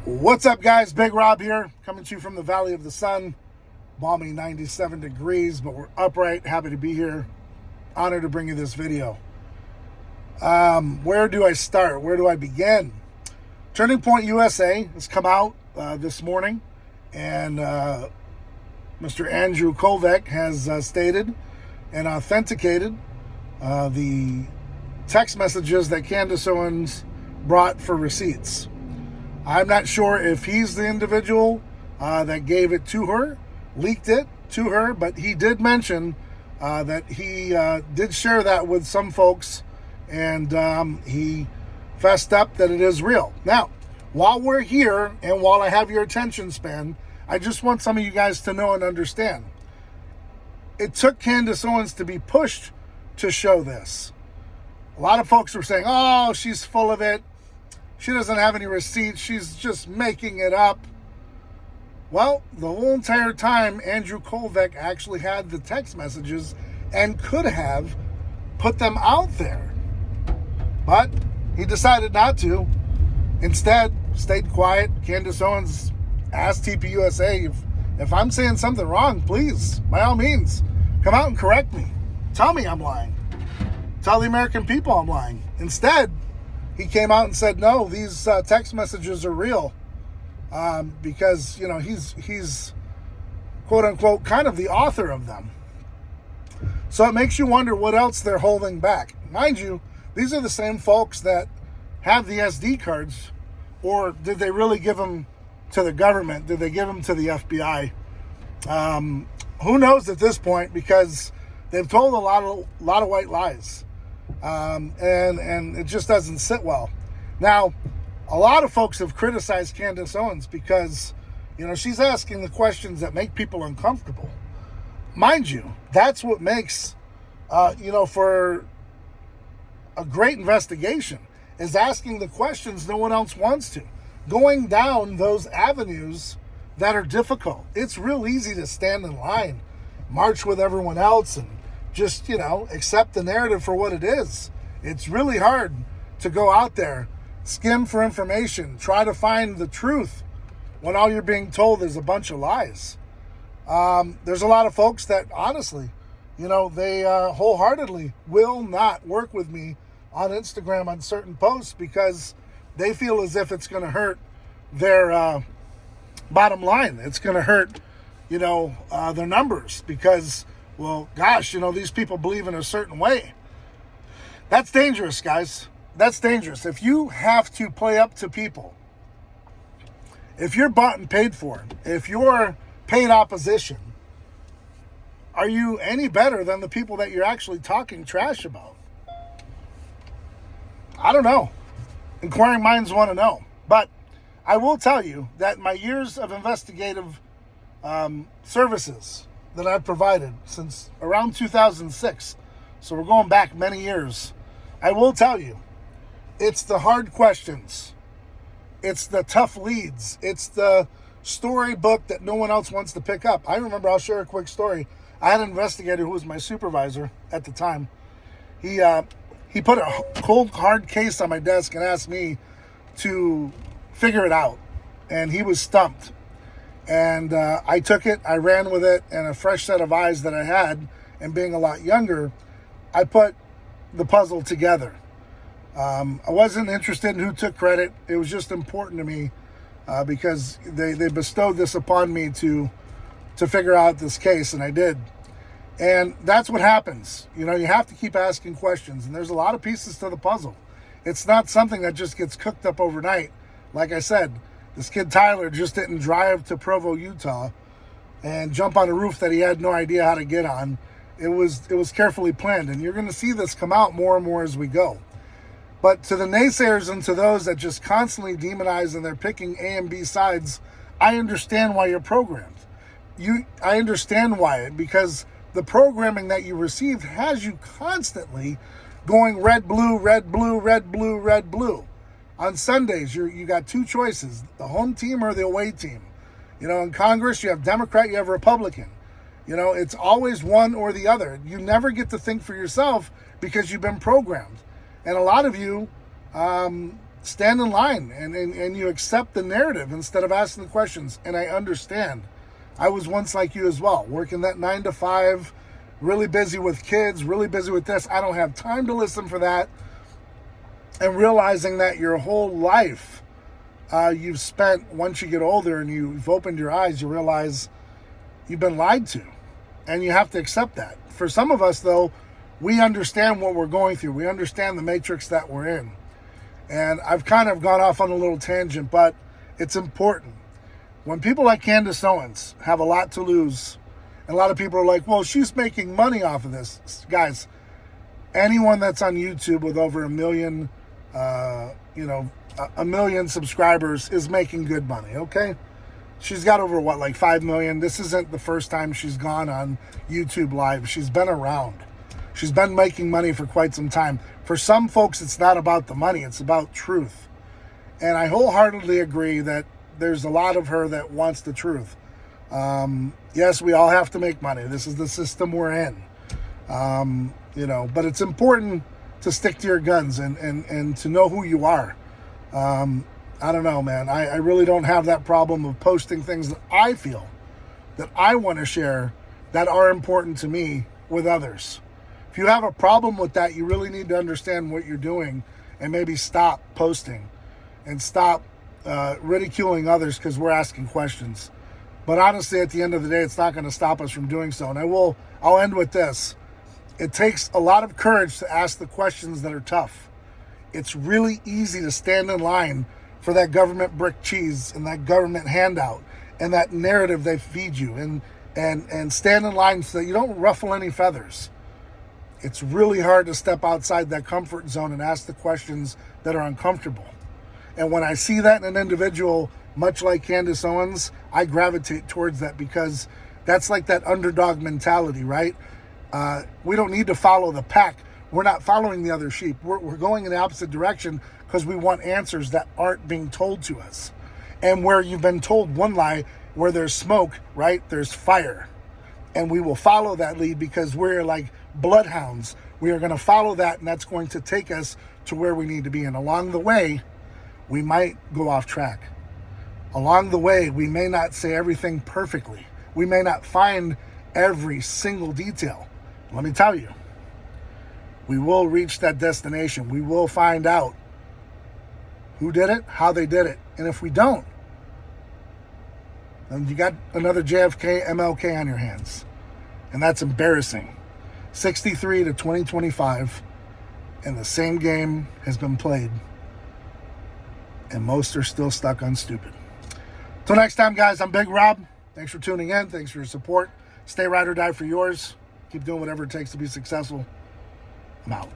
What's up, guys? Big Rob here, coming to you from the Valley of the Sun. Balmy 97 degrees, but we're upright. Happy to be here. Honored to bring you this video. Where do I start? Where do I begin? Turning Point USA has come out this morning, and Mr. Andrew Kovac has stated and authenticated the text messages that Candace Owens brought for receipts. I'm not sure if he's the individual that gave it to her, leaked it to her, but he did mention that he did share that with some folks, and he fessed up that it is real. Now, while we're here and while I have your attention span, I just want some of you guys to know and understand. It took Candace Owens to be pushed to show this. A lot of folks were saying, oh, she's full of it. She doesn't have any receipts. She's just making it up. Well, the whole entire time, Andrew Kovac actually had the text messages and could have put them out there. But he decided not to. Instead, stayed quiet. Candace Owens asked TPUSA, if I'm saying something wrong, please, by all means, come out and correct me. Tell me I'm lying. Tell the American people I'm lying. Instead, he came out and said, no, these text messages are real, because, you know, he's quote unquote kind of the author of them. So it makes you wonder what else they're holding back. Mind you, these are the same folks that have the SD cards, or did they really give them to the government? Did they give them to the FBI? Who knows at this point, because they've told a lot of white lies. And it just doesn't sit well. Now, a lot of folks have criticized Candace Owens because, you know, she's asking the questions that make people uncomfortable. Mind you, that's what makes, for a great investigation, is asking the questions no one else wants to. Going down those avenues that are difficult. It's real easy to stand in line, march with everyone else, and just, accept the narrative for what it is. It's really hard to go out there, skim for information, try to find the truth when all you're being told is a bunch of lies. There's a lot of folks that honestly, they wholeheartedly will not work with me on Instagram on certain posts because they feel as if it's going to hurt their bottom line. It's going to hurt, their numbers because, well, gosh, these people believe in a certain way. That's dangerous, guys. That's dangerous. If you have to play up to people, if you're bought and paid for, if you're paid opposition, are you any better than the people that you're actually talking trash about? I don't know. Inquiring minds want to know. But I will tell you that my years of investigative services that I've provided since around 2006, so we're going back many years, I will tell you, it's the hard questions, it's the tough leads, it's the storybook that no one else wants to pick up. I remember, I'll share a quick story. I had an investigator who was my supervisor at the time. He put a cold, hard case on my desk and asked me to figure it out, and he was stumped. And I took it, I ran with it, and a fresh set of eyes that I had, and being a lot younger, I put the puzzle together. I wasn't interested in who took credit. It was just important to me because they bestowed this upon me to figure out this case, and I did. And that's what happens. You have to keep asking questions, and there's a lot of pieces to the puzzle. It's not something that just gets cooked up overnight. Like I said, this kid Tyler just didn't drive to Provo, Utah and jump on a roof that he had no idea how to get on. It was carefully planned, and you're going to see this come out more and more as we go. But to the naysayers and to those that just constantly demonize and they're picking A and B sides, I understand why you're programmed. I understand why, because the programming that you received has you constantly going red, blue, red, blue, red, blue, red, blue. On Sundays, you got two choices, the home team or the away team. In Congress, you have Democrat, you have Republican. It's always one or the other. You never get to think for yourself because you've been programmed. And a lot of you stand in line and you accept the narrative instead of asking the questions. And I understand. I was once like you as well, working that 9 to 5, really busy with kids, really busy with this. I don't have time to listen for that. And realizing that your whole life you've spent, once you get older and you've opened your eyes, you realize you've been lied to. And you have to accept that. For some of us, though, we understand what we're going through. We understand the matrix that we're in. And I've kind of gone off on a little tangent, but it's important. When people like Candace Owens have a lot to lose, and a lot of people are like, well, she's making money off of this. Guys, anyone that's on YouTube with over a million subscribers is making good money, okay? She's got over, like 5 million. This isn't the first time she's gone on YouTube Live. She's been around. She's been making money for quite some time. For some folks, it's not about the money. It's about truth. And I wholeheartedly agree that there's a lot of her that wants the truth. Yes, we all have to make money. This is the system we're in. But it's important to stick to your guns and to know who you are. I don't know, man. I really don't have that problem of posting things that I feel that I want to share that are important to me with others. If you have a problem with that, you really need to understand what you're doing and maybe stop posting and stop ridiculing others because we're asking questions. But honestly, at the end of the day, it's not going to stop us from doing so. And I'll end with this. It takes a lot of courage to ask the questions that are tough. It's really easy to stand in line for that government brick cheese and that government handout and that narrative they feed you and stand in line so that you don't ruffle any feathers. It's really hard to step outside that comfort zone and ask the questions that are uncomfortable. And when I see that in an individual, much like Candace Owens, I gravitate towards that because that's like that underdog mentality, right? We don't need to follow the pack. We're not following the other sheep. We're going in the opposite direction because we want answers that aren't being told to us. And where you've been told one lie, where there's smoke, right, there's fire. And we will follow that lead because we're like bloodhounds. We are going to follow that, and that's going to take us to where we need to be. And along the way, we might go off track. Along the way, we may not say everything perfectly. We may not find every single detail. Let me tell you, we will reach that destination. We will find out who did it, how they did it. And if we don't, then you got another JFK, MLK on your hands. And that's embarrassing. 63 to 2025, and the same game has been played. And most are still stuck on stupid. Till next time, guys, I'm Big Rob. Thanks for tuning in. Thanks for your support. Stay ride or die for yours. Keep doing whatever it takes to be successful. I'm out.